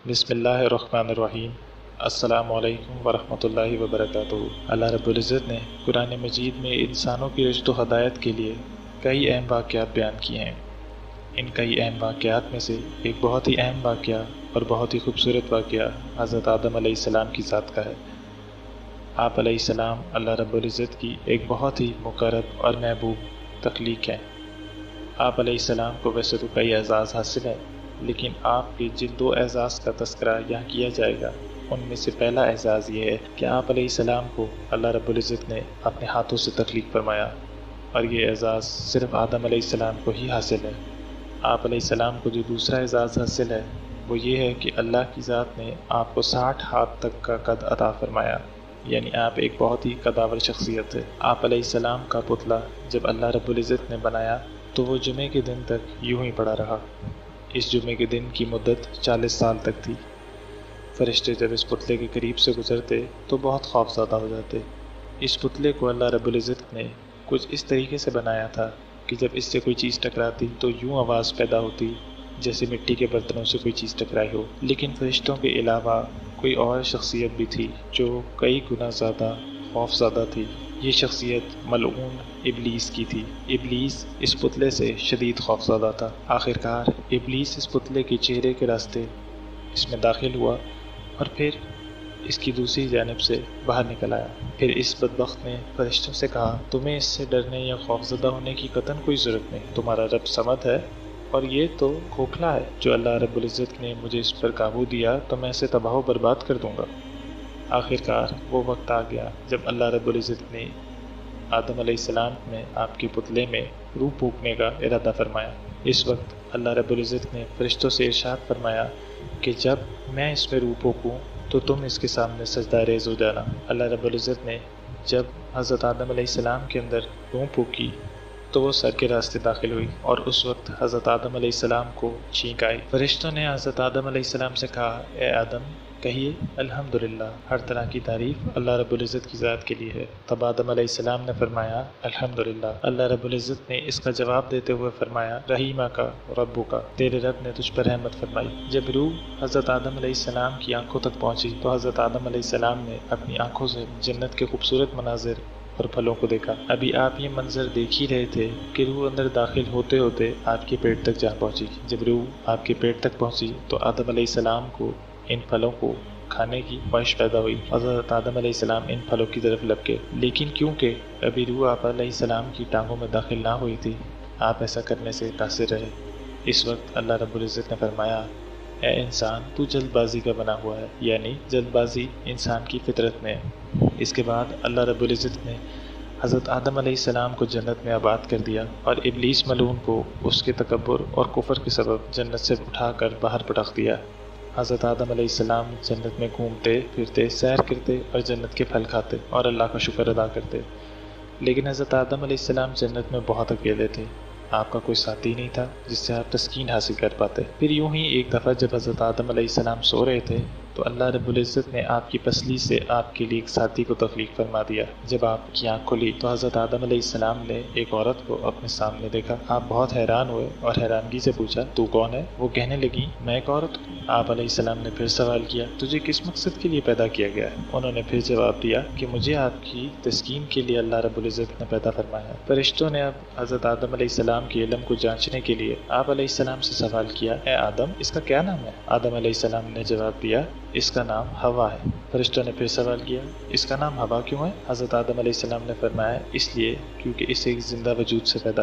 بسم اللہ الرحمن الرحیم۔ السلام علیکم ورحمۃ اللہ وبرکاتہ۔ اللہ رب العزت نے قرآن مجید میں انسانوں کی رشد و ہدایت کے لیے کئی اہم واقعات بیان کیے ہیں۔ ان کئی اہم واقعات میں سے ایک بہت ہی اہم واقعہ اور بہت ہی خوبصورت واقعہ حضرت آدم علیہ السلام کی ذات کا ہے۔ آپ علیہ السلام اللہ رب العزت کی ایک بہت ہی مقرب اور محبوب تخلیق ہیں۔ آپ علیہ السلام کو ویسے تو کئی اعزاز حاصل ہے، لیکن آپ کے جن دو اعزاز کا تذکرہ یہاں کیا جائے گا ان میں سے پہلا اعزاز یہ ہے کہ آپ علیہ السلام کو اللہ رب العزت نے اپنے ہاتھوں سے تخلیق فرمایا، اور یہ اعزاز صرف آدم علیہ السلام کو ہی حاصل ہے۔ آپ علیہ السلام کو جو دوسرا اعزاز حاصل ہے وہ یہ ہے کہ اللہ کی ذات نے آپ کو 60 ہاتھ تک کا قد عطا فرمایا، یعنی آپ ایک بہت ہی قداور شخصیت ہے۔ آپ علیہ السلام کا پتلا جب اللہ رب العزت نے بنایا تو وہ جمعے کے دن تک یوں ہی پڑا رہا۔ اس جمعے کے دن کی مدت 40 سال تک تھی۔ فرشتے جب اس پتلے کے قریب سے گزرتے تو بہت خوف زدہ ہو جاتے۔ اس پتلے کو اللہ رب العزت نے کچھ اس طریقے سے بنایا تھا کہ جب اس سے کوئی چیز ٹکراتی تو یوں آواز پیدا ہوتی جیسے مٹی کے برتنوں سے کوئی چیز ٹکرائی ہو۔ لیکن فرشتوں کے علاوہ کوئی اور شخصیت بھی تھی جو کئی گنا زیادہ خوف زدہ تھی۔ یہ شخصیت ملعون ابلیس کی تھی۔ ابلیس اس پتلے سے شدید خوف زدہ تھا۔ آخرکار ابلیس اس پتلے کے چہرے کے راستے اس میں داخل ہوا اور پھر اس کی دوسری جانب سے باہر نکل آیا۔ پھر اس بدبخت نے فرشتوں سے کہا، تمہیں اس سے ڈرنے یا خوفزدہ ہونے کی قطعاً کوئی ضرورت نہیں، تمہارا رب صمد ہے اور یہ تو کھوکھلا ہے۔ جو اللہ رب العزت نے مجھے اس پر قابو دیا تو میں اسے تباہ و برباد کر دوں گا۔ آخرکار وہ وقت آ گیا جب اللہ رب العزت نے آدم علیہ السلام میں آپ کے پتلے میں روح پھونکنے کا ارادہ فرمایا۔ اس وقت اللہ رب العزت نے فرشتوں سے ارشاد فرمایا کہ جب میں اس میں روح پھونکوں تو تم اس کے سامنے سجدہ ریز ہو جانا۔ اللہ رب العزت نے جب حضرت آدم علیہ السلام کے اندر روح پھونکی تو وہ سر کے راستے داخل ہوئی اور اس وقت حضرت آدم علیہ السلام کو چھینک آئی۔ فرشتوں نے حضرت آدم علیہ السلام سے کہا، اے آدم کہیے الحمدللہ، ہر طرح کی تعریف اللہ رب العزت کی ذات کے لیے ہے۔ تب آدم علیہ السلام نے فرمایا الحمدللہ۔ اللہ رب العزت نے اس کا جواب دیتے ہوئے فرمایا، رحیمہ کا ربو کا، تیرے رب نے تجھ پر رحمت فرمائی۔ جب روح حضرت آدم علیہ السلام کی آنکھوں تک پہنچی تو حضرت آدم علیہ السلام نے اپنی آنکھوں سے جنت کے خوبصورت مناظر اور پھلوں کو دیکھا۔ ابھی آپ یہ منظر دیکھ ہی رہے تھے کہ روح اندر داخل ہوتے ہوتے آپ کے پیٹ تک جا پہنچی۔ جب روح آپ کے پیٹ تک پہنچی تو آدم علیہ السلام کو ان پھلوں کو کھانے کی خواہش پیدا ہوئی۔ حضرت آدم علیہ السلام ان پھلوں کی طرف لپکے، لیکن کیونکہ ابھی روح آپ علیہ السلام کی ٹانگوں میں داخل نہ ہوئی تھی، آپ ایسا کرنے سے قاصر رہے۔ اس وقت اللہ رب العزت نے فرمایا، اے انسان تو جلد بازی کا بنا ہوا ہے، یعنی جلد بازی انسان کی فطرت میں ہے۔ اس کے بعد اللہ رب العزت نے حضرت آدم علیہ السلام کو جنت میں آباد کر دیا اور ابلیس ملعون کو اس کے تکبر اور کفر کے سبب جنت سے اٹھا کر باہر پٹخ دیا۔ حضرت آدم علیہ السلام جنت میں گھومتے پھرتے، سیر کرتے اور جنت کے پھل کھاتے اور اللہ کا شکر ادا کرتے۔ لیکن حضرت آدم علیہ السلام جنت میں بہت اکیلے تھے۔ آپ کا کوئی ساتھی نہیں تھا جس سے آپ تسکین حاصل کر پاتے۔ پھر یوں ہی ایک دفعہ جب حضرت آدم علیہ السلام سو رہے تھے تو اللہ رب العزت نے آپ کی پسلی سے آپ کے لیے ایک ساتھی کو تخلیق فرما دیا۔ جب آپ کی آنکھ کھلی تو حضرت آدم علیہ السلام نے ایک عورت کو اپنے سامنے دیکھا۔ آپ بہت حیران ہوئے اور حیرانگی سے پوچھا، تو کون ہے؟ وہ کہنے لگی، میں ایک عورت ہوں۔ آپ علیہ السلام نے پھر سوال کیا، تجھے کس مقصد کے لیے پیدا کیا گیا ہے؟ انہوں نے پھر جواب دیا کہ مجھے آپ کی تسکین کے لیے اللہ رب العزت نے پیدا فرمایا۔ فرشتوں نے اب حضرت آدم علیہ السلام کے علم کو جانچنے کے لیے آپ علیہ السلام سے سوال کیا، اے آدم اس کا کیا نام ہے؟ آدم علیہ السلام نے جواب دیا، اس کا نام ہوا ہے۔ فرشتوں نے پھر سوال کیا، اس کا نام ہوا کیوں ہے؟ حضرت آدم علیہ السلام نے فرمایا، اس لیے کیونکہ اسے ایک زندہ وجود سے پیدا